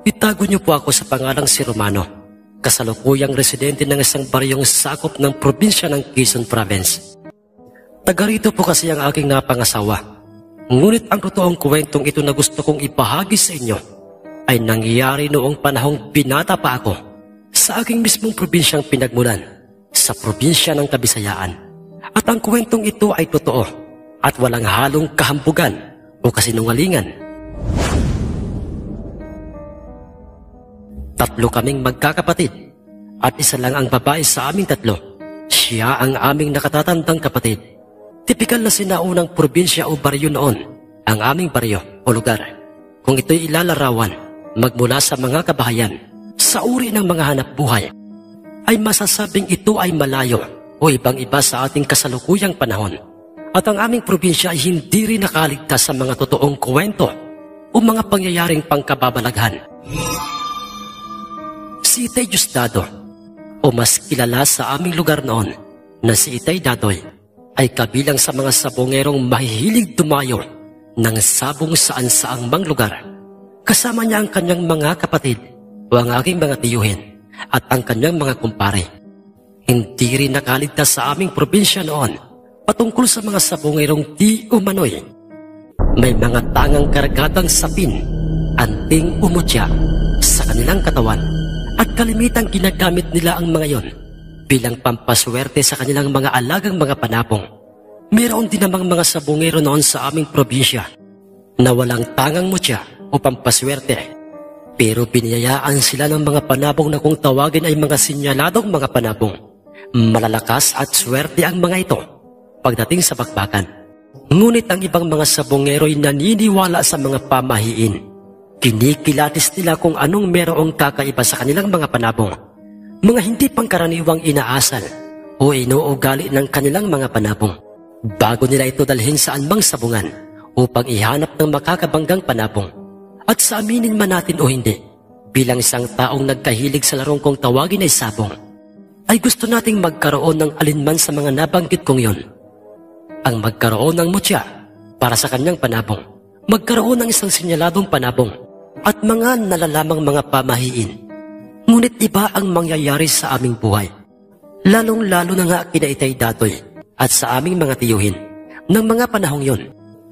Itago niyo po ako sa pangalang si Romano, kasalukuyang residente ng isang baryong sakop ng probinsya ng Quezon Province. Taga rito po kasi ang aking napangasawa. Ngunit ang totoong kwentong ito na gusto kong ipahagi sa inyo ay nangyari noong panahong binata pa ako sa aking mismong probinsyang pinagmulan, sa probinsya ng Kabisayaan. At ang kwentong ito ay totoo at walang halong kahambugan o kasinungalingan. Tatlo kaming magkakapatid at isa lang ang babae sa aming tatlo. Siya ang aming nakatatandang kapatid. Tipikal na sinaunang probinsya o baryo noon ang aming baryo o lugar. Kung ito'y ilalarawan magmula sa mga kabahayan sa uri ng mga hanap buhay, ay masasabing ito ay malayo o ibang-iba sa ating kasalukuyang panahon. At ang aming probinsya ay hindi rin nakaligtas sa mga totoong kwento o mga pangyayaring pangkababalaghan. Si Itay Diosdado, o mas kilala sa aming lugar noon na si Itay Dadoy, ay kabilang sa mga sabongerong mahihilig dumayo ng sabong saan-saang mang lugar. Kasama niya ang kanyang mga kapatid o ang aking mga tiyuhin at ang kanyang mga kumpare. Hindi rin nakaligtas sa aming probinsya noon patungkol sa mga sabongerong di umano'y may mga tangang karagatang sapin, anting umutya sa kanilang katawan at kalimitang ginagamit nila ang mga yon bilang pampaswerte sa kanilang mga alagang mga panabong. Mayroon din namang mga sabongero noon sa aming probinsya na walang tangang mutya o pampaswerte, pero biniyayaan sila ng mga panabong na kung tawagin ay mga sinyaladong mga panabong. Malalakas at swerte ang mga ito pagdating sa bakbakan. Ngunit ang ibang mga sabongero ay naniniwala sa mga pamahiin. Kinikilatis nila kung anong merong kakaiba sa kanilang mga panabong, mga hindi pangkaraniwang inaasal o inuugali ng kanilang mga panabong, bago nila ito dalhin sa anumang sabungan upang ihanap ng makakabanggang panabong. At sa aminin man natin o hindi, bilang isang taong nagkahilig sa larong kong tawagin ay sabong, ay gusto nating magkaroon ng alinman sa mga nabanggit kong yon. Ang magkaroon ng mutya para sa kanyang panabong, magkaroon ng isang sinyaladong panabong, at mga nalalamang mga pamahiin. Ngunit iba ang mangyayari sa aming buhay. Lalong-lalo na nga kina Itay Dadoy at sa aming mga tiyuhin ng mga panahong yon,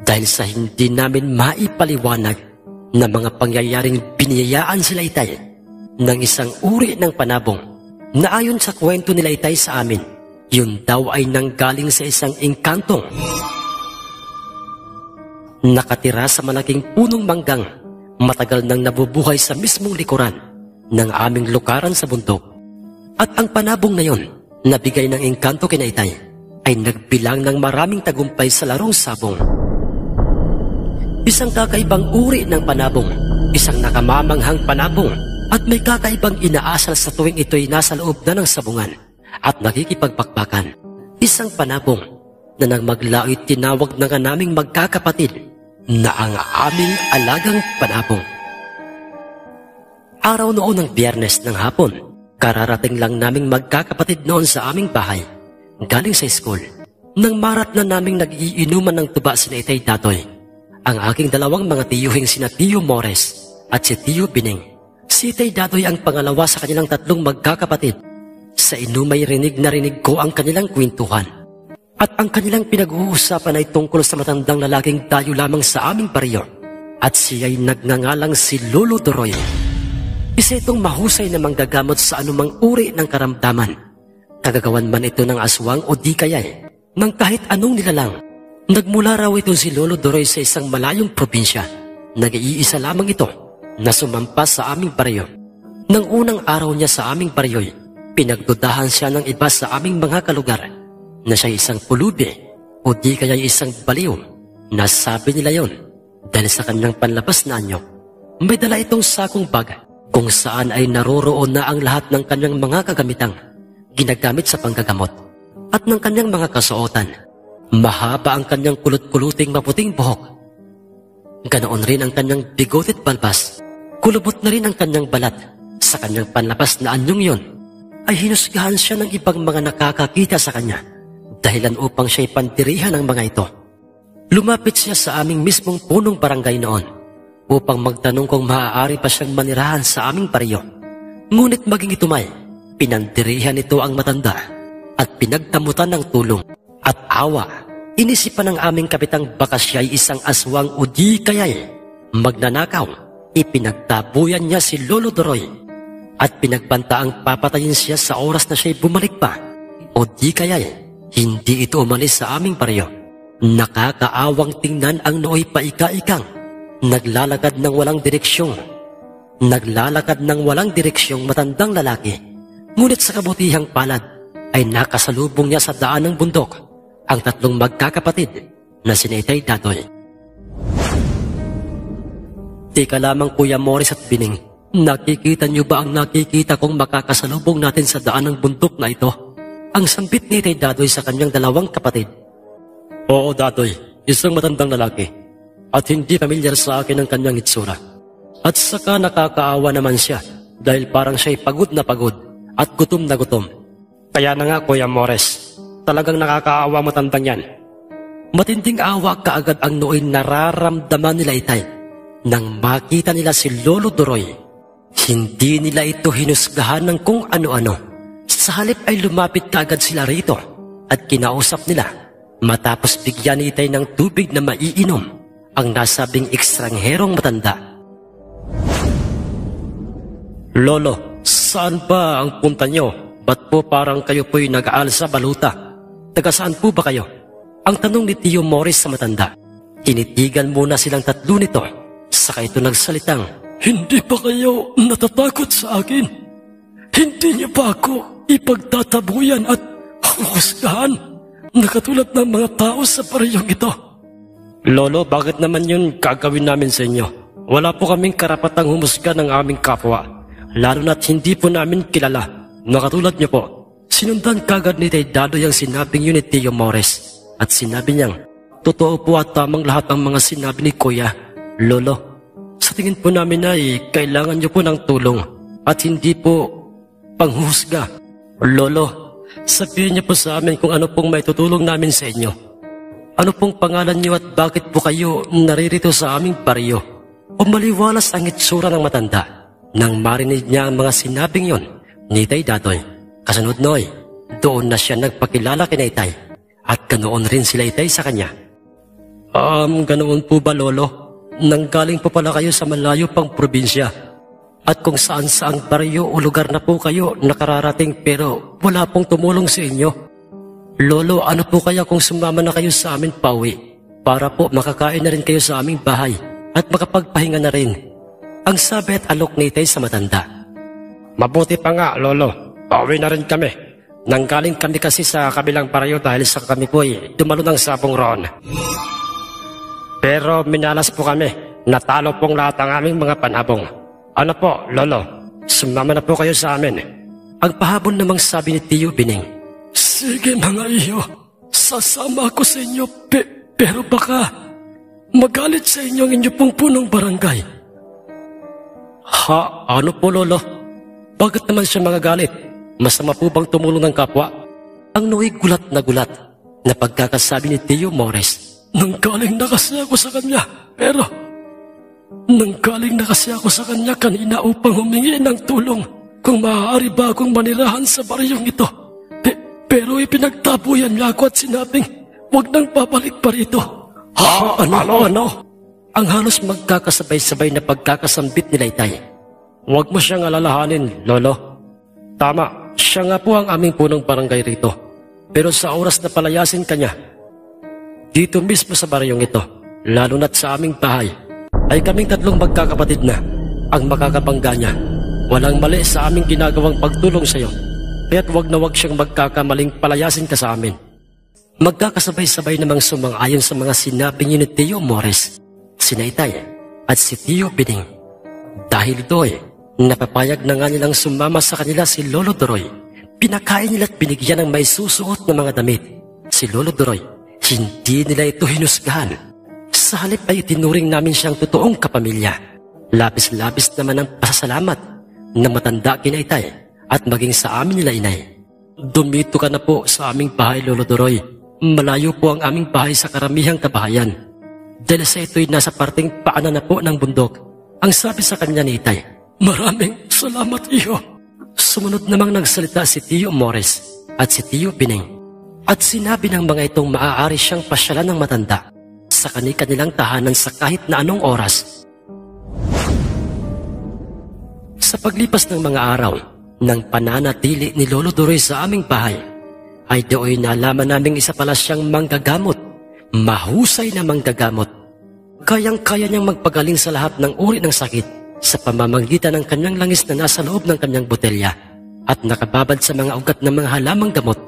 dahil sa hindi namin maipaliwanag na mga pangyayaring biniyayaan sila Itay ng isang uri ng panabong na ayon sa kwento nila Itay sa amin, yun daw ay nanggaling sa isang engkantong nakatira sa malaking punong manggang matagal nang nabubuhay sa mismong likuran ng aming lukaran sa bundok. At ang panabong na yon, nabigay ng engkanto kina Itay, ay nagbilang ng maraming tagumpay sa larong sabong. Isang kakaibang uri ng panabong, isang nakamamanghang panabong, at may kakaibang inaasal sa tuwing ito'y nasa loob na ng sabungan at nakikipagpakbakan. Isang panabong na nang maglao'y tinawag na nga naming magkakapatid na ang aming alagang panabong. Araw noon ng Biyernes ng hapon, kararating lang naming magkakapatid noon sa aming bahay, galing sa school, nang marat na naming nag-iinuman ng tuba sina Itay Dadoy, ang aking dalawang mga tiyuhing sina Tiyo Mores at si Tiyo Bining. Si Itay Dadoy ang pangalawa sa kanilang tatlong magkakapatid. Sa inumay rinig na rinig ko ang kanilang kwentuhan. At ang kanilang pinag-uusapan ay tungkol sa matandang lalaking dayo lamang sa aming baryo. At siya'y nagngangalang si Lolo Doroy. Isa itong mahusay na manggagamot sa anumang uri ng karamdaman. Kagagawan man ito ng aswang o di kaya'y ng kahit anong nilalang. Nagmula raw ito si Lolo Doroy sa isang malayong probinsya. Nag-iisa lamang ito na sumampas sa aming baryo. Nang unang araw niya sa aming baryo'y, pinagdudahan siya ng iba sa aming mga kalugar na siya isang pulubi o di kaya isang baliw. Nasabi nila yon dahil sa kanyang panlabas na anyo. May dala itong sakong bag kung saan ay naroroon na ang lahat ng kanyang mga kagamitang ginagamit sa panggagamot at ng kanyang mga kasuotan. Mahaba ang kanyang kulot-kuluting maputing buhok. Ganoon rin ang kanyang bigotit balbas. Kulubot na rin ang kanyang balat. Sa kanyang panlabas na anyong yon ay hinusgahan siya ng ibang mga nakakakita sa kanya, dahilan upang siya'y pantirihan ng mga ito. Lumapit siya sa aming mismong punong barangay noon. upang magtanong kung maaari pa siyang manirahan sa aming baryo. Ngunit maging itumay, pinandirihan nito ang matanda at pinagdamutan ng tulong at awa. Inisipan ng aming kapitang baka siya ay isang aswang o di kaya'y magnanakaw. Ipinagtabuyan niya si Lolo Doroy at pinagbantaang papatayin siya sa oras na siya'y bumalik pa o di kaya'y hindi ito umalis sa aming baryo. Nakakaawang tingnan ang nooy paika-ikang naglalakad ng walang direksyong matandang lalaki. Ngunit sa kabutihang palad ay nakasalubong niya sa daan ng bundok ang tatlong magkakapatid na si Itay Dadoy. Teka lamang Kuya Morris at Bining, nakikita niyo ba ang nakikita kong makakasalubong natin sa daan ng bundok na ito? Ang sambit ni Itay Dadoy sa kanyang dalawang kapatid. Oo Dadoy, isang matandang lalaki at hindi pamilyar sa akin ang kanyang itsura. At saka nakakaawa naman siya dahil parang siya'y pagod na pagod at gutom na gutom. Kaya na nga Kuya Morris, talagang nakakaawa matandang yan. Matinding awa kaagad ang nooy nararamdaman nila Itay nang makita nila si Lolo Doroy. Hindi nila ito hinusgahan ng kung ano-ano. Sa halip ay lumapit kaagad sila rito at kinausap nila matapos bigyan ni Itay ng tubig na maiinom ang nasabing ekstrangherong matanda. Lolo, saan ba ang punta niyo? Ba't po parang kayo po'y nag-aalsa baluta? Taga saan po ba kayo? Ang tanong ni Tio Morris sa matanda. Tinitigan muna silang tatlo nito. Saka ito nagsalitang, hindi ba kayo natatakot sa akin? Hindi niyo ba ako ipagtatabuyan at huhusgahan na katulad ng mga tao sa paryong ito? Lolo, bakit naman yun gagawin namin sa inyo? Wala po kaming karapatang humusga ng aming kapwa, lalo na't hindi po namin kilala na katulad niyo po. Sinundan kagad ni Itay Dadoy ang sinabing yun ni Tio Morris at sinabi niyang, totoo po at tamang lahat ng mga sinabi ni Kuya. Lolo, sa tingin po namin ay kailangan niyo po ng tulong at hindi po panghuhusga. Lolo, sabihin niyo po sa amin kung ano pong may tutulong namin sa inyo. Ano pong pangalan niyo at bakit po kayo naririto sa aming baryo? O maliwalas ang itsura ng matanda nang marinig niya ang mga sinabing yon ni Itay Dadoy. Kasunod noy, doon na siya nagpakilala kina Itay at ganoon rin sila Itay sa kanya. Ganoon po ba Lolo? Nanggaling po pala kayo sa malayo pang probinsya at kung saan-saang baryo o lugar na po kayo nakararating pero wala pong tumulong sa inyo. Lolo, ano po kaya kung sumama na kayo sa amin pauwi para po makakain na rin kayo sa aming bahay at makapagpahinga na rin? Ang sabi at alok ni Itay sa matanda. Mabuti pa nga Lolo, pauwi na rin kami. Nanggaling kami kasi sa kabilang baryo dahil sa kami po ay dumalo ng sabong roon. Pero minalas po kami, natalo pong lahat ang aming mga panabong. Ano po, Lolo, sumama na po kayo sa amin. Ang pahabol namang sabi ni Tio Bining. Sige mga iyo, sasama ako sa inyo, pero baka magalit sa inyo ang inyo pong punong barangay. Ha? Ano po Lolo? Bakit naman siya magagalit? Masama po bang tumulong ng kapwa? Ang nooy gulat na pagkakasabi ni Tio Morris. Nanggaling na kasi ako sa kanya, kanina upang humingi ng tulong kung maaari ba akong manirahan sa baryong ito. Pero ipinagtabuyan niya ako at sinabing, huwag nang babalik pa rito. Ano? Ang halos magkakasabay-sabay na pagkakasambit nila Itay. Huwag mo siyang alalahanin, Lolo. Tama, siya nga po ang aming punong barangay rito. Pero sa oras na palayasin kanya, dito mismo sa baryong ito, lalo na't sa aming bahay, ay kaming tatlong magkakapatid na ang makakabangga niya. Walang mali sa aming ginagawang pagtulong sa iyo, kaya't wag na wag siyang magkakamaling palayasin ka sa amin. Magkakasabay-sabay namang sumang-ayon sa mga sinabi ni Tio Morris, si Itay at si Tio Bining. Dahil do'y napapayag na nga nilang sumama sa kanila si Lolo Doroy. Pinakain nila at binigyan ng may susuot na mga damit. Si Lolo Doroy, hindi nila ito hinusgahan. Sa halip ay tinuring namin siyang totoong kapamilya. Labis-labis naman ang pasasalamat na matanda kina Itay at maging sa amin nila inay. Dumito ka na po sa aming bahay, Lolo Doroy. Malayo po ang aming bahay sa karamihang kabahayan. dahil sa ito'y nasa parting paanan na po ng bundok. Ang sabi sa kanya ni Itay, "Maraming salamat, Iyo." Sumunod namang nagsalita si Tio Morris at si Tio Bining at sinabi ng mga itong maaari siyang pasyalan ng matanda sa kani-kanilang tahanan sa kahit na anong oras. Sa paglipas ng mga araw, ng pananatili ni Lolo Doroy sa aming bahay, ay doon nalaman naming isa pala siyang manggagamot, mahusay na manggagamot. Kayang-kaya niyang magpagaling sa lahat ng uri ng sakit sa pamamagitan ng kanyang langis na nasa loob ng kanyang botelya at nakababad sa mga ugat ng mga halamang gamot.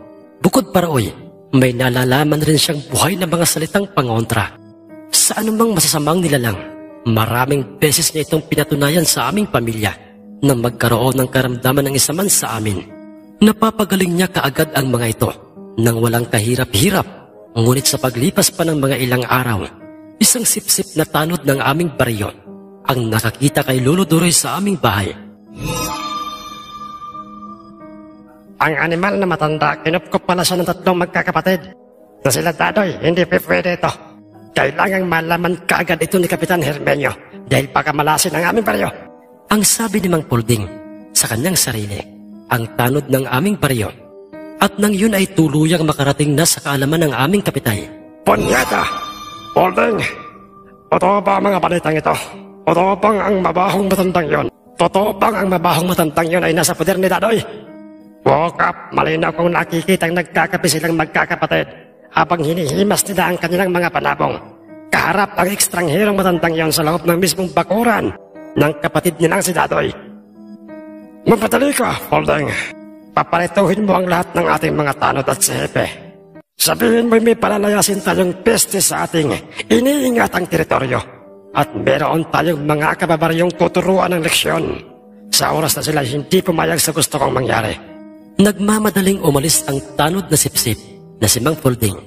Bukod pa roon, may nalalaman rin siyang buhay na mga salitang pangontra. Sa anumang masasamang nilalang, maraming beses niya itong pinatunayan sa aming pamilya nang magkaroon ng karamdaman ng isa man sa amin. Napapagaling niya kaagad ang mga ito nang walang kahirap-hirap. Ngunit sa paglipas pa ng mga ilang araw, isang sipsip na tanod ng aming baryo ang nakakita kay Lolo Doroy sa aming bahay. Ang animal na matanda, kinupkup pala siya ng 3 magkakapatid. Na sila Dadoy, hindi pwede ito. Kailangang malaman kaagad ito ni Kapitan Hermenio dahil baka malasin ang aming baryo. Ang sabi ni Mang Polding sa kanyang sarili, ang tanod ng aming baryo. At nang yun ay tuluyang makarating na sa kaalaman ng aming kapitay. Punyeta! Polding! Totoo ba ang mga balitang ito? Totoo bang ang mabahong matandang yon? Totoo bang ang mabahong matandang yon ay nasa poder ni Dadoy? Wokap, malinaw kong nakikitang nagkakapi silang magkakapatid habang hinihimas nila ang kanilang mga panabong. Kaharap ang ekstrangherong matandang yon sa loob ng mismong bakuran ng kapatid nilang si Dadoy. Magpadali ka, Polding. Papalituhin mo ang lahat ng ating mga tanod at sepe. Sabihin mo may palalayasin tayong peste sa ating iniingatang teritoryo at meron tayong mga kababaryong tuturuan ng leksyon sa oras na sila hindi pumayag sa gusto kong mangyari. Nagmamadaling umalis ang tanod na sipsip na si Mang Polding.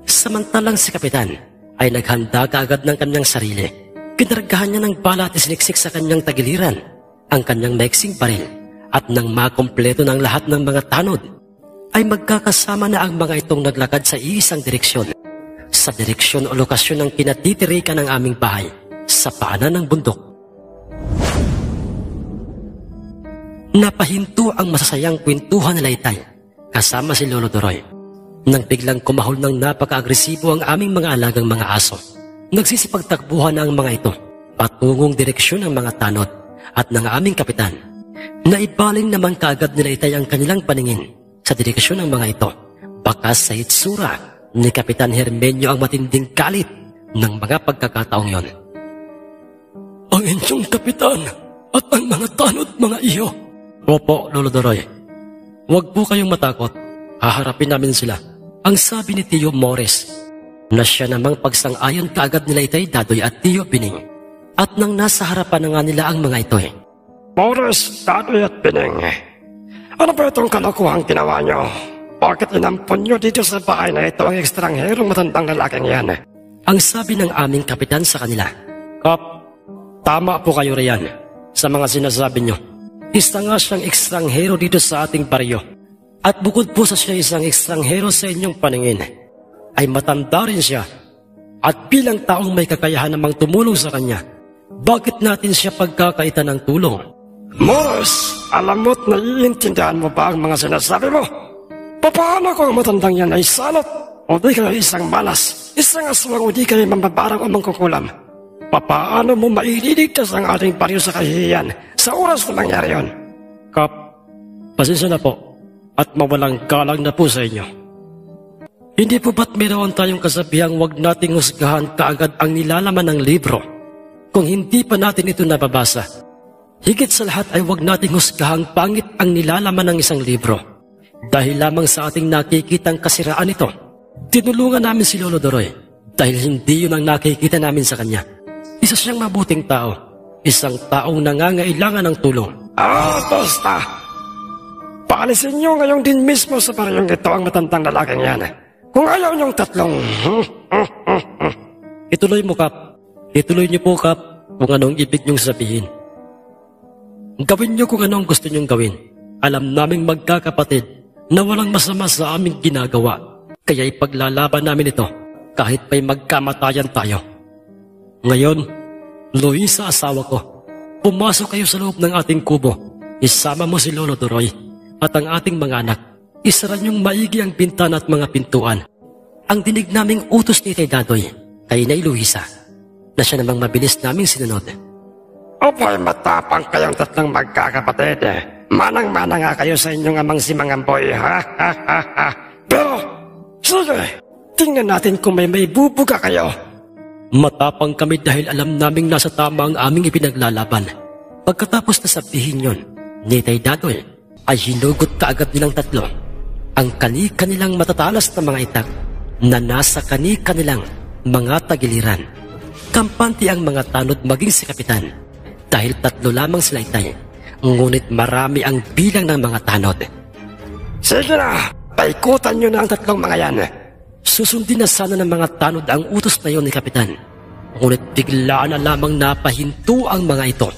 Samantalang si Kapitan ay naghanda kaagad ng kanyang sarili. Kinargahan niya ng bala at isiniksik sa kanyang tagiliran ang kanyang maiksing baril at nang makompleto ng lahat ng mga tanod, ay magkakasama na ang mga itong naglakad sa iisang direksyon. Sa direksyon o lokasyon ng kinatitirikan ng aming bahay sa paanan ng bundok. Napahinto ang masasayang kwentuhan nila Itay kasama si Lolo Doroy nang biglang kumahol ng napaka-agresibo ang aming mga alagang mga aso. Nagsisipagtakbuhan na ang mga ito patungong direksyon ng mga tanod at ng aming kapitan. Naibaling naman kaagad nila Itay ang kanilang paningin sa direksyon ng mga ito. Bakas sa itsura ni Kapitan Hermenio ang matinding galit ng mga pagkakataong yon. "Ang inyong kapitan at ang mga tanod, mga iyo." "Opo, Lolo Doroy. Huwag po kayong matakot. Haharapin namin sila." Ang sabi ni Tio Morris, na siya namang pagsang-ayon kaagad nila Itay Dadoy at Tio Bining. At nang nasa harapan na nga nila ang mga ito Morris, Dadoy at Bining, ano ba itong kalokohang ginawa nyo? Bakit inampon nyo dito sa bahay na ito ang ekstrangherong matandang lalaking yan? Ang sabi ng aming kapitan sa kanila, "Kap, tama po kayo riyan sa mga sinasabi nyo. Isa nga siyang ekstranghero dito sa ating baryo. At bukod po sa siya isang ekstranghero sa inyong paningin, ay matanda rin siya. At bilang taong may kakayahan namang tumulong sa kanya, bakit natin siya pagkakaitan ng tulong?" Morris, alam mo't naiintindihan mo ba ang mga sinasabi mo? Paano kung ang matandang yan ay salot? O di kayo isang malas, isang aswang o di kayo mambabarang o mangkukulam? Paano mo maililigtas ang ating baryo sa kahihiyan sa oras na mangyari yun? "Kap, pasensya na po at mawalang galang na po sa inyo. Hindi po ba't mayroon tayong kasabihang huwag nating husgahan kaagad ang nilalaman ng libro kung hindi pa natin ito nababasa? Higit sa lahat ay huwag nating husgahang pangit ang nilalaman ng isang libro. Dahil lamang sa ating nakikitang kasiraan ito, tinulungan namin si Lolo Doroy dahil hindi yun ang nakikita namin sa kanya. Isa siyang mabuting tao, isang taong nangangailangan ng tulong." Basta! Paalisin nyo ngayong din mismo sa baryong ito ang matandang lalaking yan. Kung ayaw nyong tatlong... Ituloy mo, Kap. Ituloy niyo po, Kap, kung anong ibig niyong sabihin. Gawin niyo kung anong gusto niyong gawin. Alam naming magkakapatid na walang masama sa aming ginagawa. Kaya ipaglalaban namin ito kahit may magkamatayan tayo. Ngayon, Luisa, asawa ko, pumasok kayo sa loob ng ating kubo. Isama mo si Lolo Doroy at ang ating mga anak. Isara niyong maigi ang bintana at mga pintuan. Ang dinig naming utos ni Tay Dadoy kay Nay Luisa na siya namang mabilis naming sinunod. Opoy, matapang kayong tatlong magkakapatid. Manang-mana nga kayo sa inyong amang si Mangamboy. Ha? Pero, sige, tingnan natin kung may bubuga kayo. Matapang kami dahil alam naming nasa tama ang aming ipinaglalaban. Pagkatapos na sabihin yun, ni Tay Dadoy ay hinugot kaagad nilang tatlo ang kani-kanilang matatalas na mga itak na nasa kani-kanilang mga tagiliran. Kampante ang mga tanod maging si Kapitan dahil tatlo lamang sila itay, ngunit marami ang bilang ng mga tanod. Sige na, paikutan nyo na ang tatlong mga yan. Susundin na sana ng mga tanod ang utos na yon ni Kapitan. Ngunit bigla na lamang napahinto ang mga ito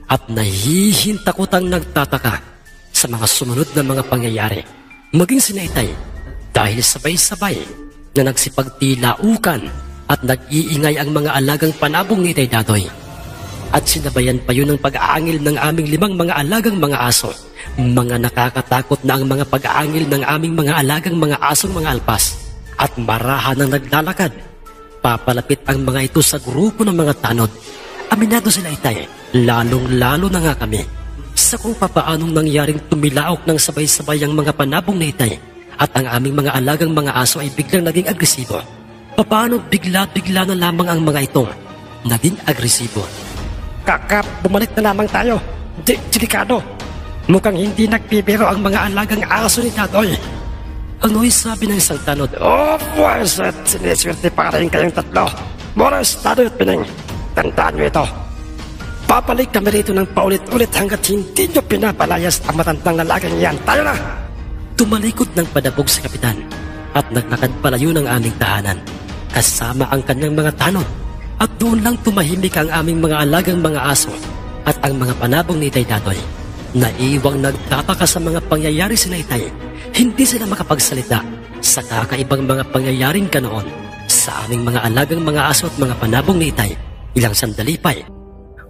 at nahihintakotang nagtataka sa mga sumunod na mga pangyayari. Maging sinaitay dahil sabay-sabay na nagsipagtilaukan at nag-iingay ang mga alagang panabong ni Tay Dadoy. At sinabayan pa yun ng pag-aangil ng aming 5 mga alagang mga aso. Mga nakakatakot na ang mga pag-aangil ng aming mga alagang mga asong mga alpas. At marahan ng naglalakad. Papalapit ang mga ito sa grupo ng mga tanod. Aminado sila itay, lalong-lalo na nga kami sa kung papaanong nangyaring tumilaok ng sabay-sabay ang mga panabong na itay at ang aming mga alagang mga aso ay biglang naging agresibo. Papaano bigla-bigla na lamang ang mga ito naging agresibo. Kakap, bumalik na lamang tayo. Delikado. Mukhang hindi nagbibiro ang mga alagang aso ni Dadoy. Ano'y sabi ng isang tanod? Oh, buweset, siniswerte pa rin kayong tatlo. Mores, Dadoy at Pining, tandaan nyo ito. Papalik kami rito ng paulit-ulit hanggat hindi nyo pinapalayas ang matandang lalaking yan. Tayo na! Tumalikod ng padabog si Kapitan at naglakad palayo ng aming tahanan kasama ang kanyang mga tanod at doon lang tumahimik ang aming mga alagang mga aso at ang mga panabong ni Tay Dadoy. Naiwang nagtataka sa mga pangyayari si Itay. Hindi sila makapagsalita sa kakaibang mga pangyayaring ganoon sa aming mga alagang mga aso at mga panabong ni Itay. Ilang sandali pa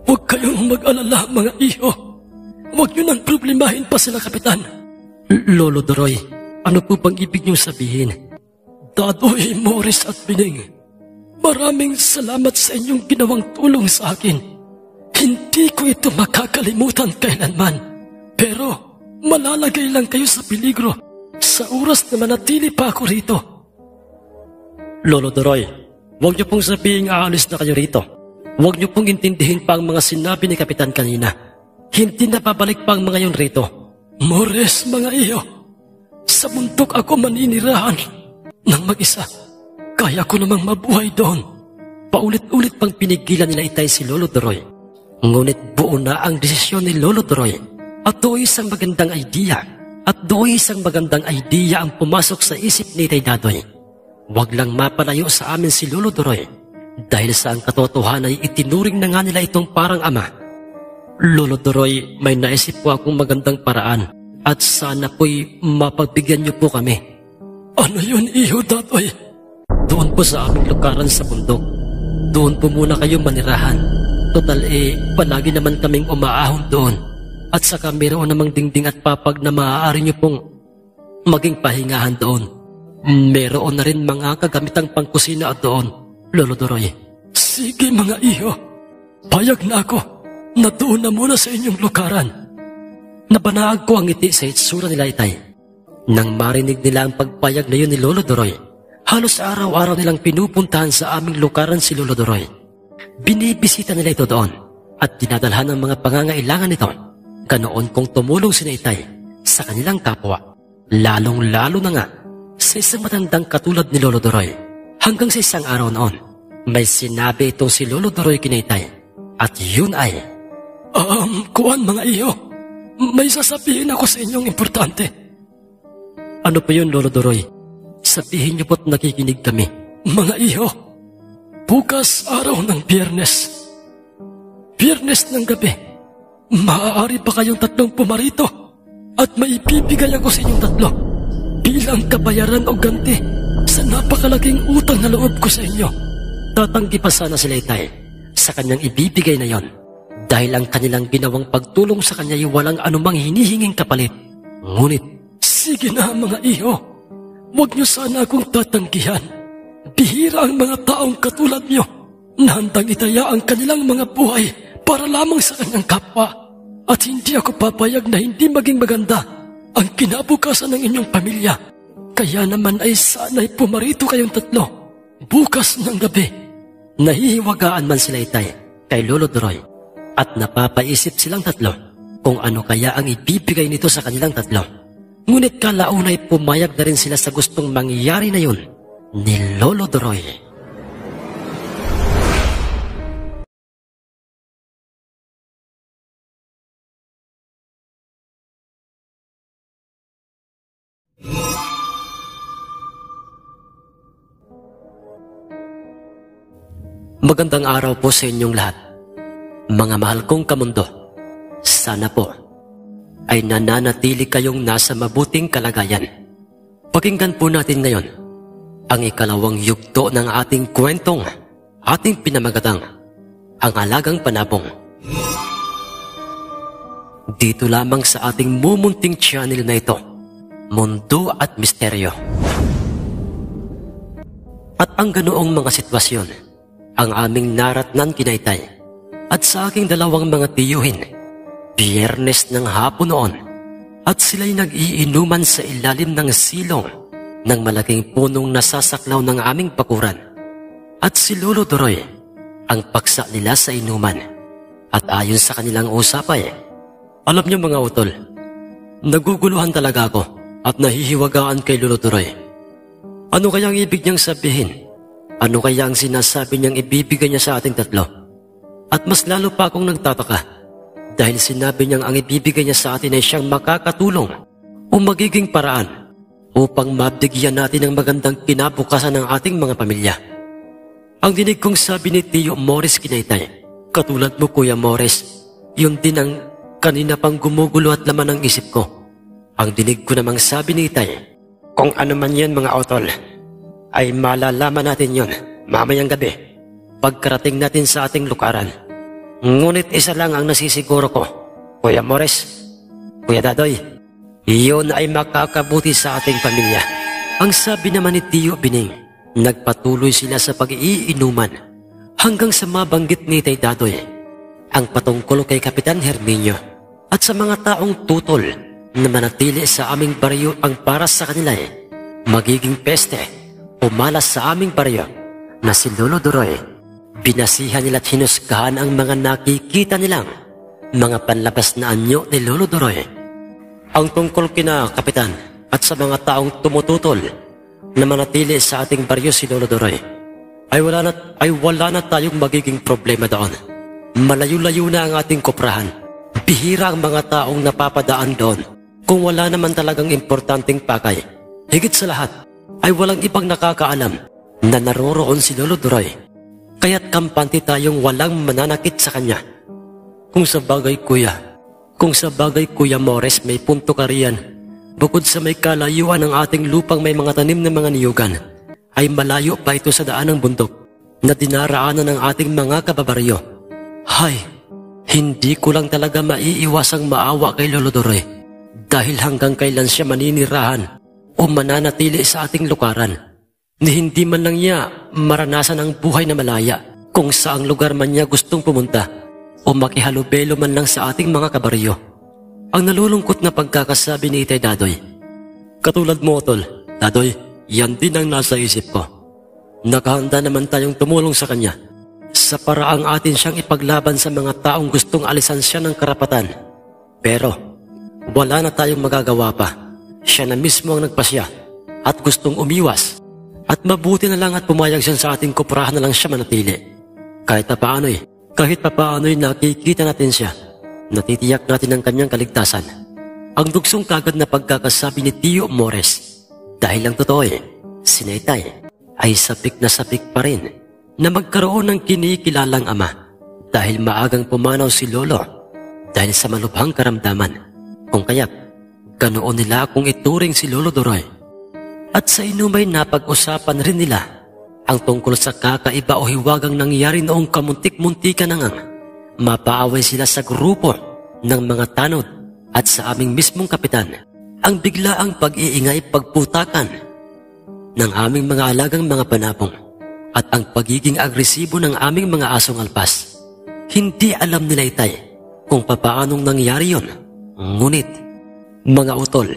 Huwag kayong mag-alala, mga iho. Huwag nyo nang problemahin pa sila, Kapitan. Lolo Doroy, ano po bang ibig niyong sabihin? Dadoy, Morris at Pining, maraming salamat sa inyong ginawang tulong sa akin. Hindi ko ito makakalimutan kailanman. Pero malalagay lang kayo sa peligro sa oras na manatili pa ako rito. Lolo Doroy, huwag niyo pong sabihin aalis na kayo rito. Huwag niyo pong intindihin pa ang mga sinabi ni Kapitan kanina. Hindi na babalik pa ang mga yon rito. Mores, mga iyo, sa bundok ako maninirahan ng mag-isa. Kaya ko namang mabuhay doon. Paulit-ulit pang pinigilan nila Itay si Lolo Doroy. Ngunit buo na ang desisyon ni Lolo Doroy. At doon isang magandang idea. Ang pumasok sa isip ni Tay Dadoy. Huwag lang mapalayo sa amin si Lolo Doroy. Dahil sa ang katotohanan ay itinuring na nga nila itong parang ama. Lolo Doroy, may naisip po akong magandang paraan at sana po'y mapagbigyan niyo po kami. Ano yun, iho, Dadoy? Doon po sa aming lukaran sa bundok. Doon po muna kayo manirahan. Total palagi naman kaming umaahon doon. At saka mayroon namang dingding at papag na maaari niyo pong maging pahingahan doon. Mayroon na rin mga kagamitang pangkusina at doon. Lolo Doroy. Sige, mga iho. Payag na ako na doon na muna sa inyong lukaran. Nabanaag ko ang ngiti sa itsura nila Itay. Nang marinig nila ang pagpayag na yun ni Lolo Doroy, halos araw-araw nilang pinupuntahan sa aming lukaran si Lolo Doroy. Binibisita nila ito doon at dinadalhan ng mga pangangailangan nito. Ganoon kung tumulong si Itay sa kanilang kapwa. Lalong-lalo na nga sa isang matandang katulad ni Lolo Doroy. Hanggang sa isang araw noon, may sinabi itong si Lolo Doroy kina Itay. At yun ay, Kuwan, mga iyo, may sasabihin ako sa inyong importante. Ano pa yun, Lolo Doroy? Sabihin niyo po't nakikinig kami. Mga iyo, bukas araw ng Biyernes ng gabi, maaari pa kayong tatlong pumarito at maibibigay ako sa inyong tatlo bilang kabayaran o ganti sa napakalaking utang na loob ko sa inyo. Tatanggi pa sana sila Itay. sa kanyang ibibigay na yon. Dahil ang kanilang ginawang pagtulong sa kanya ay walang anumang hinihinging kapalit. Ngunit, sige na mga iho, huwag niyo sana akong tatanggihan. Bihira ang mga taong katulad niyo na handang itaya ang kanilang mga buhay para lamang sa kanyang kapwa. At hindi ako papayag na hindi maging maganda ang kinabukasan ng inyong pamilya. Kaya naman ay sana'y pumarito kayong tatlo bukas ng gabi. Nahihiwagaan man sila Itay kay Lolo Doroy at napapaisip silang tatlo kung ano kaya ang ibibigay nito sa kanilang tatlo. Ngunit kalaunay pumayag na rin sila sa gustong mangyari na yun ni Lolo Doroy. Magandang araw po sa inyong lahat. Mga mahal kong kamundo, sana po ay nananatili kayong nasa mabuting kalagayan. Pakinggan po natin ngayon ang ikalawang yugto ng ating kwentong ating pinamagatang Ang Alagang Panabong. Dito lamang sa ating mumunting channel na ito, Mundo at Misteryo. At ang ganoong mga sitwasyon ang aming naratnan kinaitay at sa aking dalawang mga tiyuhin. Biyernes ng hapon noon at sila'y nag-iinuman sa ilalim ng silong ng malaking punong nasasaklaw ng aming bakuran. At si Lolo Doroy ang paksa nila sa inuman. At ayon sa kanilang usapay, alam niyo mga utol, naguguluhan talaga ako at nahihiwagaan kay Lolo Doroy. Ano kaya ang ibig niyang sabihin? Ano kaya ang sinasabi niyang ibibigay niya sa ating tatlo? At mas lalo pa akong nagtataka dahil sinabi niyang ang ibibigay niya sa atin ay siyang makakatulong o magiging paraan upang mabigyan natin ng magandang kinabukasan ng ating mga pamilya. Ang dinig kong sabi ni Tio Morris Kinaitay, katulad mo Kuya Morris, yun din ang kanina pang gumugulo at laman ng isip ko. Ang dinig ko namang sabi ni Itay, Kung ano man yan mga utol, ay malalaman natin yon mamayang gabi pagkarating natin sa ating lukaran. Ngunit isa lang ang nasisiguro ko, Kuya Morris, Kuya Dadoy, iyon ay makakabuti sa ating pamilya. Ang sabi naman ni Tio Bining, nagpatuloy sila sa pag-iinuman hanggang sa mabanggit ni Tay Dadoy ang patungkol kay Kapitan Herminio at sa mga taong tutol na manatili sa aming baryo ang para sa kanila magiging peste o malas sa aming baryo na si Lolo Doroy. Binasihan nila at hinusgahan ang mga nakikita nilang mga panlabas na anyo ni Lolo Doroy. Ang tungkol kina Kapitan at sa mga taong tumututol na manatili sa ating baryo si Lolo Doroy ay wala na tayong magiging problema doon. Malayo-layo na ang ating koprahan. Bihira ang mga taong napapadaan doon kung wala naman talagang importanteng pakay. Higit sa lahat ay walang ibang nakakaalam na naroroon si Lolo Doroy. Kaya't kampante tayong walang mananakit sa kanya. Kung sa bagay Kuya Morris, may punto ka riyan. Bukod sa may kalayuan ng ating lupang may mga tanim na mga niyugan, ay malayo pa ito sa daan ng bundok na dinaraanan ng ating mga kababaryo. Hay, hindi ko lang talaga maiiwasang maawa kay Lolo Doroy dahil hanggang kailan siya maninirahan o mananatili sa ating lukaran ni hindi man lang niya maranasan ang buhay na malaya kung saang lugar man niya gustong pumunta o makihalubelo man lang sa ating mga kabaryo. Ang nalulungkot na pagkakasabi ni Itay Dadoy, katulad mo Tol, Dadoy, yan din ang nasa isip ko. Nakahanda naman tayong tumulong sa kanya sa paraang atin siyang ipaglaban sa mga taong gustong alisan siya ng karapatan. Pero wala na tayong magagawa pa. Siya na mismo ang nagpasya at gustong umiwas. At mabuti na lang at pumayag siya sa ating koprahan na lang siya manatili. Kahit papaano'y nakikita natin siya. Natitiyak natin ang kanyang kaligtasan. Ang dugsong kagad na pagkakasabi ni Tio Morris. Dahil ang totoo si Naitay ay sapik na sapik pa rin na magkaroon ng kinikilalang ama. Dahil maagang pumanaw si Lolo dahil sa malubhang karamdaman. Kung kaya't ganoon nila kung ituring si Lolo Doroy. At sa inumay napag-usapan rin nila ang tungkol sa kakaiba o hiwagang nangyari noong kamuntik-muntikan na ngang mapaaway sila sa grupo ng mga tanod at sa aming mismong kapitan. Ang biglaang pag-iingay pagputakan ng aming mga alagang mga panabong at ang pagiging agresibo ng aming mga asong alpas. Hindi alam nila Itay kung papaanong nangyari yon. Ngunit, mga utol,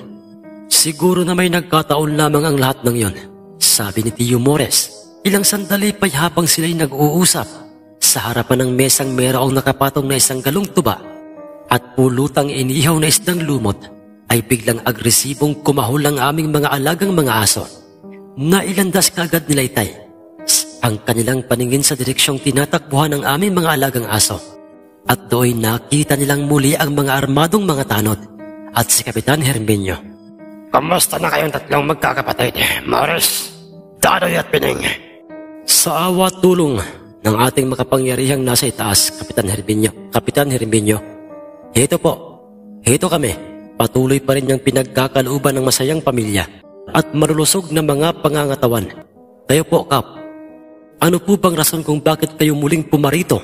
siguro na may nagkataon lamang ang lahat ng yon. Sabi ni Tio Mores, ilang sandali pa'y habang sila'y nag-uusap sa harapan ng mesang mayroong nakapatong na isang galong tuba at pulutang inihaw na isdang lumot, ay biglang agresibong kumahol ang aming mga alagang mga aso. Nailandas kaagad nila Itay ang kanilang paningin sa direksyong tinatakbuhan ng aming mga alagang aso. At do'y nakita nilang muli ang mga armadong mga tanod at si Kapitan Herminio. Kamusta na kayong tatlong magkakapatid, Morris, Dadoy at Pining? Sa awa tulong ng ating makapangyarihang nasa itaas, Kapitan Herminio, heto po, heto kami, patuloy pa rin yung pinagkakalooban ng masayang pamilya at malulusog na mga pangangatawan. Kayo po, Kap, ano po bang rason kung bakit kayo muling pumarito?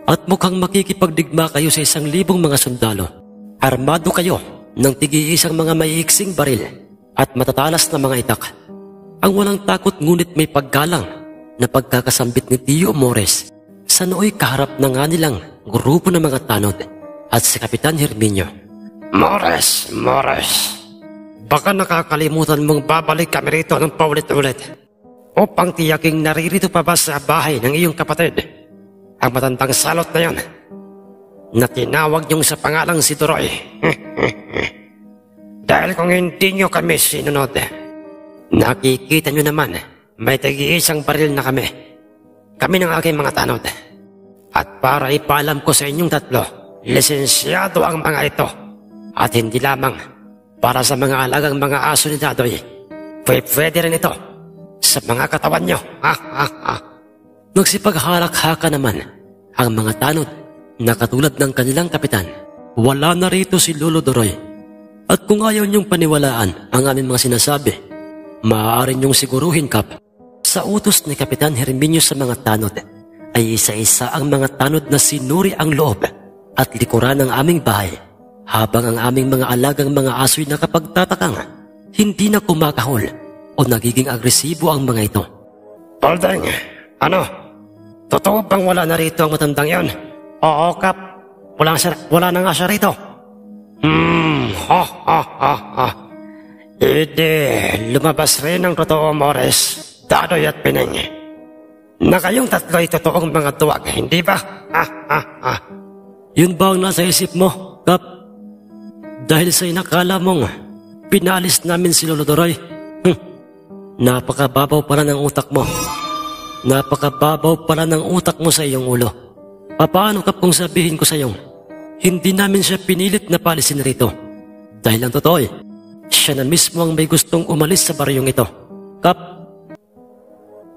At mukhang makikipagdigma kayo sa 1,000 mga sundalo. Armado kayo ng tigi-isang mga maiiksing baril at matatalas na mga itak. Ang walang takot ngunit may paggalang na pagkakasambit ni Tio Mores sa nooy kaharap na nga nilang grupo ng mga tanod at si Kapitan Herminio. Mores, baka nakakalimutan mong babalik kami rito ng paulit-ulit upang tiyaking naririto pa ba sa bahay ng iyong kapatid ang matandang salot na yon na tinawag niyong sa pangalang si Duroy. Dahil kung hindi niyo kami sinunod, nakikita niyo naman may tagi-isang baril na kami ng aking mga tanod. At para ipaalam ko sa inyong tatlo, lisensyado ang mga ito at hindi lamang para sa mga alagang mga aso ni Dadoy, pwede rin ito sa mga katawan nyo. Nagsipaghalak-haka naman ang mga tanod na katulad ng kanilang kapitan. Wala na rito si Lolo Duroy. At kung ayaw niyong paniwalaan ang aming mga sinasabi, maaari niyong siguruhin, Kap, sa utos ni Kapitan Herminio sa mga tanod ay isa-isa ang mga tanod na sinuri ang loob at likuran ng aming bahay, habang ang aming mga alagang mga aso'y nakapagtatakang hindi na kumakahol o nagiging agresibo ang mga ito. Poldeng, totoo bang wala na rito ang matandang yon? Oo, Kap, wala na nga siya rito. Lumabas rin ang totoo, Mores, Dadoy at Pining, na kayong tatlo ay totoong mga tuwag, hindi ba? Yun ba ang nasa isip mo, Kap? Dahil sa inakala mong pinalis namin si Lolo Duroy? Napakababaw pala ng utak mo. Napakababaw pala ng utak mo sa iyong ulo. Paano, Kap, kung sabihin ko sa iyong hindi namin siya pinilit na palisin rito? Dahil ang totoo siya na mismo ang may gustong umalis sa baryong ito. Kap,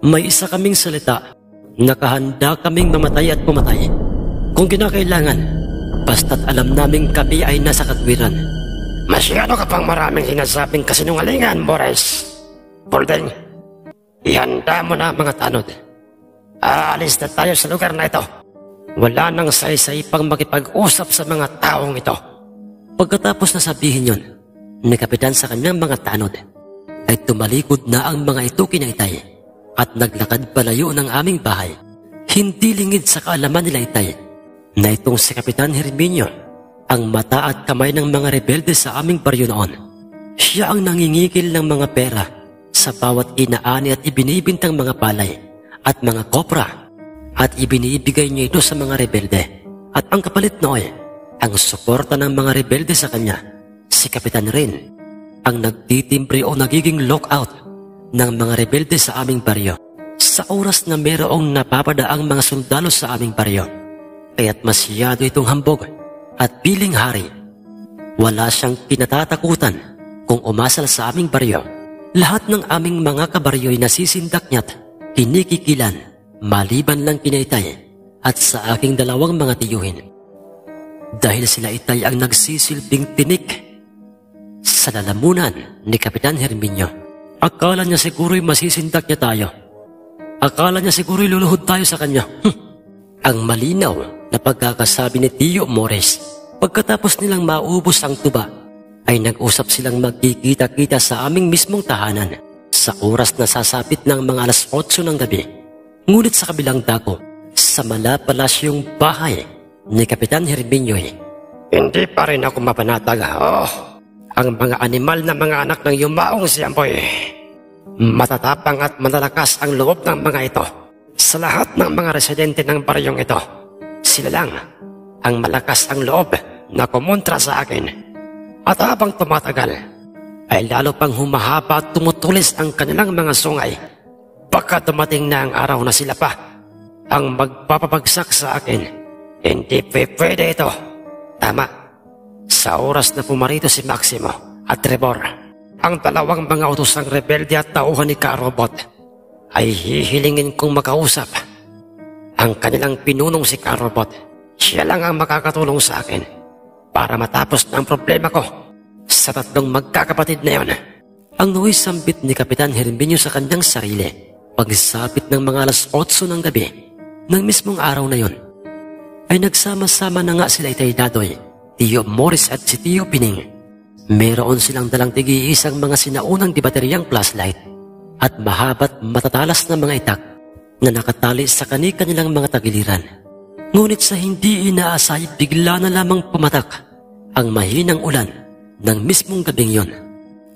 may isa kaming salita. Nakahanda kaming mamatay at pumatay kung kinakailangan, basta't alam naming kami ay nasa katwiran. Masyado ka pang maraming sinasabing kasinungalingan, Mores. Poldeng, ihanda mo na mga tanod. Aalis na tayo sa lugar na ito. Wala nang saysay pang makipag-usap sa mga taong ito. Pagkatapos na sabihin yon ni Kapitan sa kanyang mga tanod, ay tumalikod na ang mga ito kina Itay at naglakad palayo ng aming bahay. Hindi lingid sa kaalaman nila Itay na itong si Kapitan Herminio ang mata at kamay ng mga rebelde sa aming baryo noon. Siya ang nangingikil ng mga pera sa bawat inaani at ibinibintang mga palay at mga kopra, at ibinibigay niya ito sa mga rebelde. At ang kapalit noon, ang suporta ng mga rebelde sa kanya. Si Kapitan rin ang nagtitimbre o nagiging lockout ng mga rebelde sa aming baryo sa oras na mayroong napapadaang mga sundalo sa aming baryo. Kaya't masyado itong hambog at piling hari. Wala siyang kinatatakutan kung umasal sa aming baryo. Lahat ng aming mga kabaryo'y nasisindak niya't kinikikilan, maliban lang kina Itay at sa aking dalawang mga tiyuhin. Dahil sila Itay ang nagsisilbing tinik sa lalamunan ni Kapitan Herminio. Akala niya siguro'y masisindak niya tayo. Akala niya siguro iluluhod tayo sa kanya. Ang malinaw na pagkakasabi ni Tio Morris. Pagkatapos nilang maubos ang tuba, ay nag-usap silang magkikita-kita sa aming mismong tahanan sa oras na sasapit ng mga alas 8 ng gabi. Ngunit sa kabilang dako, sa malapalasyong bahay ni Kapitan Herminio'y, Hindi pa rin ako mapanatag. Ang mga animal na mga anak ng yumaong si Amboy. Matatapang at malalakas ang loob ng mga ito. Sa lahat ng mga residente ng baryong ito, sila lang ang malakas ang loob na kumontra sa akin. At habang tumatagal, ay lalo pang humahaba at tumutulis ang kanilang mga sungay. Baka dumating na ang araw na sila pa ang magpapabagsak sa akin. Hindi pwede ito. Tama. Sa oras na pumarito si Maximo at Trevor, ang dalawang mga utosang rebelde at tauhan ni Karobot, ay hihilingin kong makausap ang kanilang pinunong si Karobot. Siya lang ang makakatulong sa akin para matapos na ang problema ko sa tatlong magkakapatid na yon. Ang nuwi sambit ni Kapitan Herminio sa kanyang sarili pagsapit ng mga alas 8 ng gabi ng mismong araw na yon, ay nagsama-sama na nga sila Itay Dadoy, Tio Morris at si Tio Pining. Meron silang dalang tig-iisang mga sinaunang di bateryang flashlight at mahabat matatalas na mga itak na nakatali sa kani-kanilang mga tagiliran. Ngunit sa hindi inaasay, bigla na lamang pumatak ang mahinang ulan ng mismong gabing yon.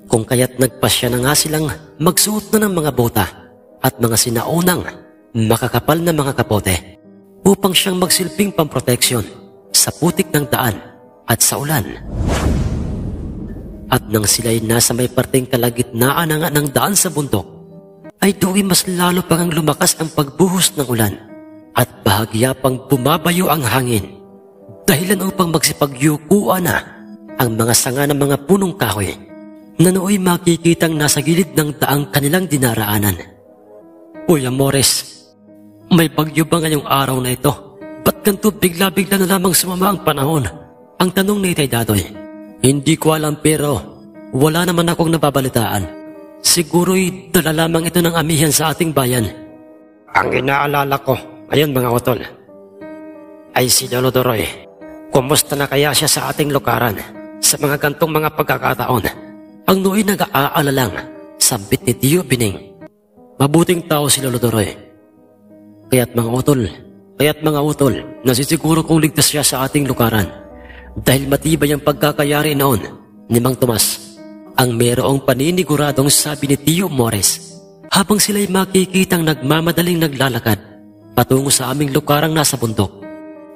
Kung kaya't nagpasya na nga silang magsuot na ng mga bota at mga sinaunang makakapal na mga kapote upang siyang magsilbing pamproteksyon sa putik ng daan at sa ulan. At nang sila'y nasa may parteng kalagitnaan na nga ng daan sa bundok, ay doon mas lalo pang lumakas ang pagbuhos ng ulan at bahagya pang bumabayo ang hangin, dahilan upang magsipagyukuan na ang mga sanga ng mga punong kahoy na nooy makikitang nasa gilid ng daang kanilang dinaraanan. Kuya Morris, may bagyo ba ngayong araw na ito? Ba't ganito bigla-bigla na lamang sumama ang panahon? Ang tanong ni Itay Dadoy. Hindi ko alam pero wala naman akong nababalitaan. Siguro'y dala lamang ito ng amihan sa ating bayan. Ang inaalala ko, ayun mga utol, ay si Lolo Doroy. Kumusta na kaya siya sa ating lukaran sa mga gantong mga pagkakataon? Ang nooy nag-aalalang sambit ni Tio Bining. Mabuting tao si Lolo Doroy. Kaya't mga utol, nasisiguro kong ligtas siya sa ating lukaran dahil matibay ang pagkakayari noon ni Mang Tomas. Ang merong paniniguradong sabi ni Tio Morris habang sila'y makikitang nagmamadaling naglalakad patungo sa aming lukarang nasa bundok.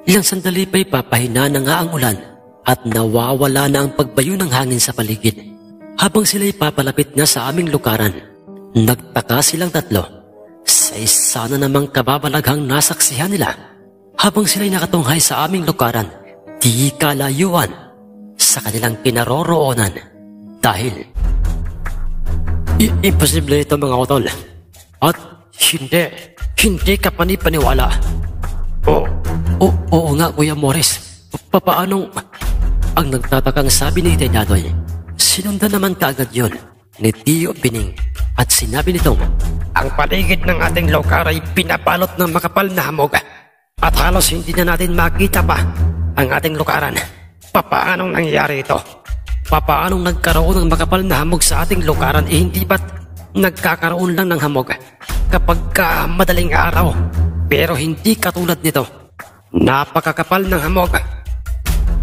Ilang sandali pa'y papahina na nga ang ulan at nawawala na ang pagbayo ng hangin sa paligid. Habang sila'y papalapit na sa aming lukaran, nagtaka silang tatlo sa isa na namang kababalaghang nasaksihan nila habang sila'y nakatunghay sa aming lukaran, di kalayuan sa kanilang kinaroroonan dahil imposible ito mga utol. At hindi ka panipaniwala. Oo nga Kuya Morris, papaanong ang nagtatakang sabi ni Itay Dadoy. Sinundan naman kaagad yun ni Tio Bining at sinabi nitong, ang paligid ng ating lugar ay pinabalot ng makapal na hamog at halos hindi na natin makita pa ang ating lukaran. Papaanong nangyari ito? Papaanong nagkaroon ng makapal na hamog sa ating lukaran hindi ba't nagkakaroon lang ng hamog kapag madaling araw pero hindi katulad nito? Napakakapal ng hamog.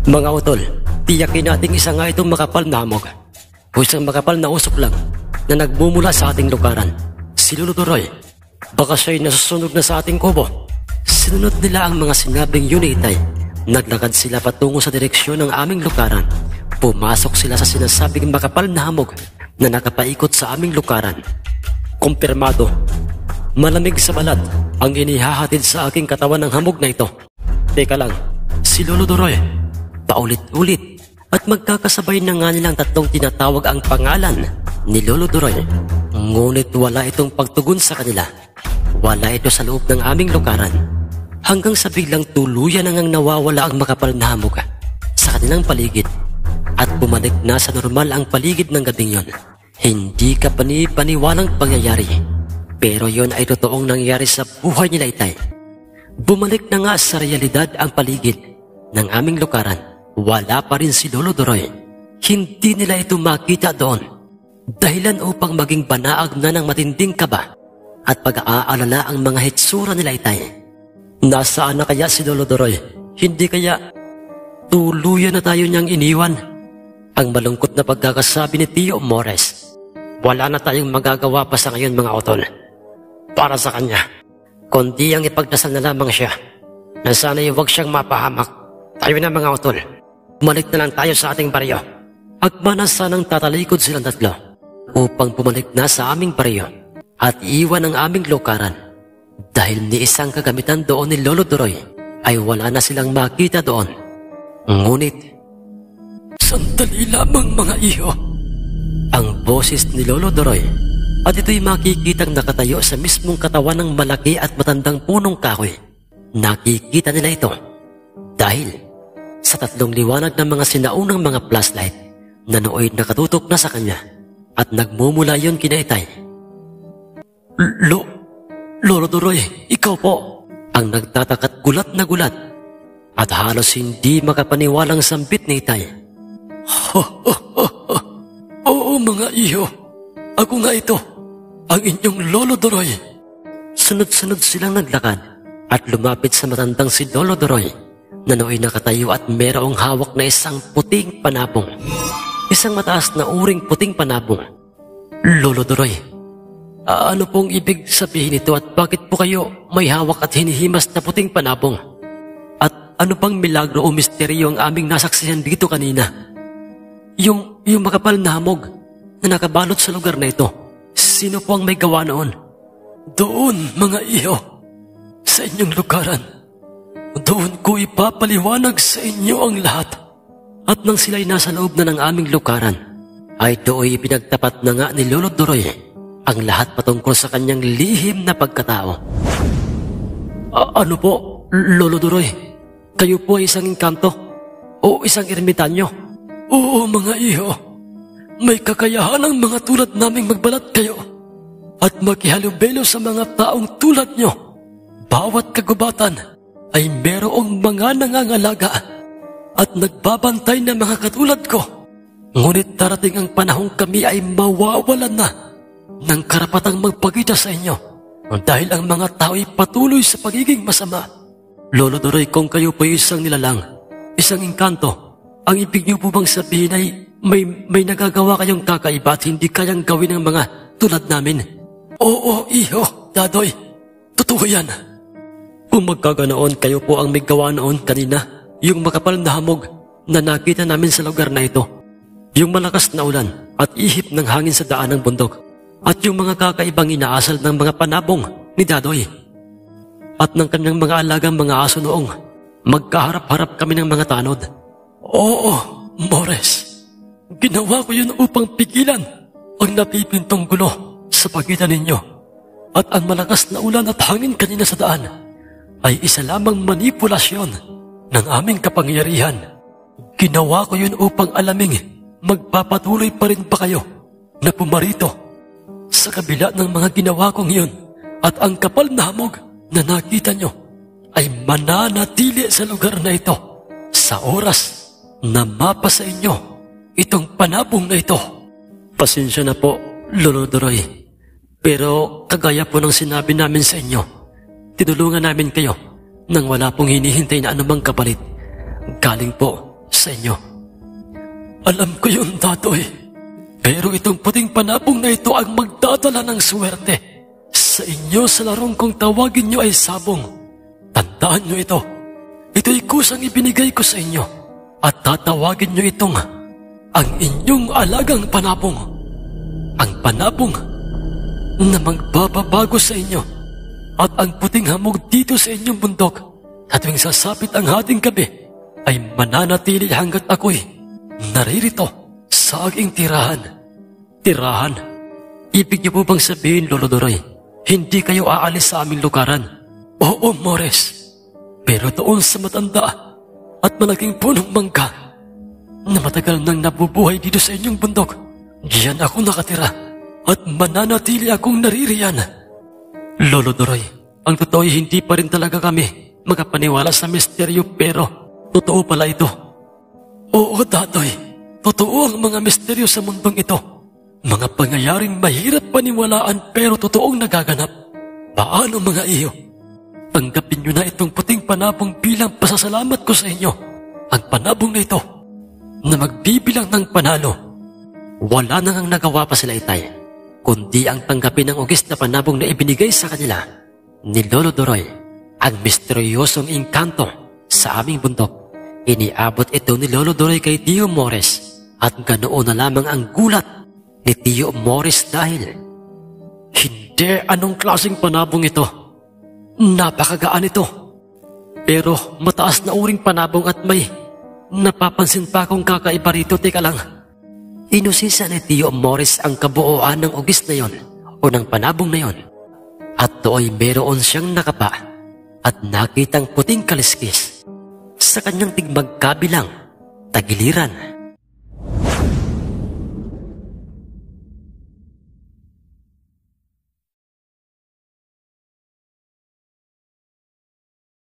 Mga utol, tiyakin natin isa nga itong makapal na hamog o isang makapal na usok lang na nagmumula sa ating lukaran. Si Lolo Doroy, baka siya'y nasusunog na sa ating kubo. Sinunod nila ang mga sinabing yun ni Itay. Naglakad sila patungo sa direksyon ng aming lukaran. Pumasok sila sa sinasabing makapal na hamog na nakapaikot sa aming lukaran. Kumpirmado, malamig sa balat ang inihahatid sa aking katawan ng hamog na ito. Teka lang, si Lolo Doroy, paulit-ulit at magkakasabay na nga nilang tatlong tinatawag ang pangalan ni Lolo Doroy. Ngunit wala itong pagtugon sa kanila. Wala ito sa loob ng aming lukaran. Hanggang sa biglang tuluyan nang nawawala ang makapal na hamog sa kanilang paligid at bumalik na sa normal ang paligid ng gabing yon. Hindi ka panipaniwalang pangyayari. Pero yon ay totoong nangyari sa buhay nila itay. Bumalik na nga sa realidad ang paligid ng aming lukaran. Wala pa rin si Lolo Doroy. Hindi nila ito makita doon. Dahilan upang maging banaag na ng matinding kaba at pag-aalala ang mga hitsura nila itay. Nasaan na kaya si Lolo Doroy? Hindi kaya tuluyan na tayo niyang iniwan? Ang malungkot na pagkakasabi ni Tio Mores. Wala na tayong magagawa pa sa ngayon mga utol. Para sa kanya, kundi ang ipagdasal na lamang siya na sana'y huwag siyang mapahamak. Tayo na mga utol. Bumalik na lang tayo sa ating baryo. Agmana sanang tatalikod silang tatlo upang bumalik na sa aming baryo at iwan ang aming lukaran. Dahil ni isang kagamitan doon ni Lolo Doroy ay wala na silang makita doon. Ngunit, sandali lamang mga iho. Ang boses ni Lolo Doroy at ito'y makikitang nakatayo sa mismong katawan ng malaki at matandang punong kahoy. Nakikita nila ito dahil sa tatlong liwanag ng mga sinaunang mga flashlight na nooy nakatutok na sa kanya at nagmumula yon kina itay. Lolo Doroy, ikaw po. Ang nagtatakat gulat na gulat at halos hindi makapaniwalang sambit ni itay. Oo mga iho, ako nga ito, ang inyong Lolo Doroy. Sunod-sunod silang naglakad at lumapit sa matandang si Lolo Doroy na nooy nakatayo at merong hawak na isang puting panabong. Isang mataas na uring puting panabong. Lolo Doroy, ano pong ibig sabihin nito at bakit po kayo may hawak at hinihimas na puting panabong? At ano bang milagro o misteryo ang aming nasaksihan dito kanina? Yung makapal na hamog na nakabalot sa lugar na ito, sino po ang may gawa noon? Doon, mga iho, sa inyong lugaran. Doon ko ipapaliwanag sa inyo ang lahat. At nang sila'y nasa loob na ng aming lukaran, ay do'y pinagtapat na nga ni Lolo Doroy ang lahat patungkol sa kanyang lihim na pagkatao. Ano po, Lolo Doroy? Kayo po ay isang engkanto o isang ermitanyo? Oo, mga iho. May kakayahan ang mga tulad naming magbalat kayo at makihalubelo sa mga taong tulad nyo. Bawat kagubatan ay merong mga nangangalaga at nagbabantay na mga katulad ko. Ngunit darating ang panahong kami ay mawawalan na ng karapatang magpakita sa inyo dahil ang mga tao ay patuloy sa pagiging masama. Lolo Doroy, kung kayo po isang nilalang, isang engkanto, ang ibig niyo po bang sabihin ay may nagagawa kayong kakaiba at hindi kayang gawin ng mga tulad namin? Oo, iho, Dadoy. Totoo yan. Kung magkaganoon, kayo po ang may gawa noon kanina. Yung makapal na hamog na nakita namin sa lugar na ito. Yung malakas na ulan at ihip ng hangin sa daan ng bundok. At yung mga kakaibang inaasal ng mga panabong ni Dadoy. At ng kanyang mga alagang mga aso noong magkaharap-harap kami ng mga tanod. Oo, Mores. Ginawa ko yun upang pigilan ang napipintong gulo sa pagitan ninyo. At ang malakas na ulan at hangin kanina sa daan ay isa lamang manipulasyon ng aming kapangyarihan. Ginawa ko yun upang alaming magpapatuloy pa rin ba kayo na pumarito sa kabila ng mga ginawa kong iyon at ang kapal na hamog na nakita nyo ay mananatili sa lugar na ito sa oras na mapa sa inyo itong panabong na ito. Pasensya na po, Lolo Doroy. Pero kagaya po ng sinabi namin sa inyo, tinulungan namin kayo nang wala pong hinihintay na anumang kapalit. Galing po sa inyo. Alam ko yun, Dadoy. Pero itong puting panabong na ito ang magdadala ng swerte sa inyo sa larong kung tawagin nyo ay sabong. Tandaan nyo ito. Ito'y kusang ibinigay ko sa inyo at tatawagin nyo itong ang inyong alagang panabong. Ang panabong na magbababago sa inyo. At ang puting hamog dito sa inyong bundok at tuwing sasapit ang hating gabi ay mananatili hanggat ako'y naririto sa aking tirahan. Tirahan? Ibig niyo po bang sabihin, Lolo Doroy, hindi kayo aalis sa aming lugaran? Oo, Mores. Pero doon sa matanda at malaking punong mangga na matagal nang nabubuhay dito sa inyong bundok, diyan ako nakatira at mananatili akong naririyan. Lolo Doroy, ang totoo ay hindi pa rin talaga kami magapaniwala sa misteryo, pero totoo pala ito. Oo, Datoy. Totoo ang mga misteryo sa mundong ito. Mga pangyayaring mahirap paniwalaan pero totoong nagaganap. Paano mga iyo? Tanggapin niyo na itong puting panabong bilang pasasalamat ko sa inyo. Ang panabong na ito na magbibilang ng panalo. Wala nang nagawa pa sila Itay, kundi ang tanggapin ang ugis na panabong na ibinigay sa kanila ni Lolo Doroy, ang misteryosong engkanto sa aming bundok. Iniabot ito ni Lolo Doroy kay Tio Morris at ganoon na lamang ang gulat ni Tio Morris dahil hindi, anong klaseng panabong ito? Napakagaan ito. Pero mataas na uring panabong at may napapansin pa akong kakaiba rito. Teka lang. inusisa ni Tio Morris ang kabuuan ng ugis na yon o ng panabong na yon. At do'y meron siyang nakapa at nakitang puting kaliskis sa kanyang tigmagkabilang, tagiliran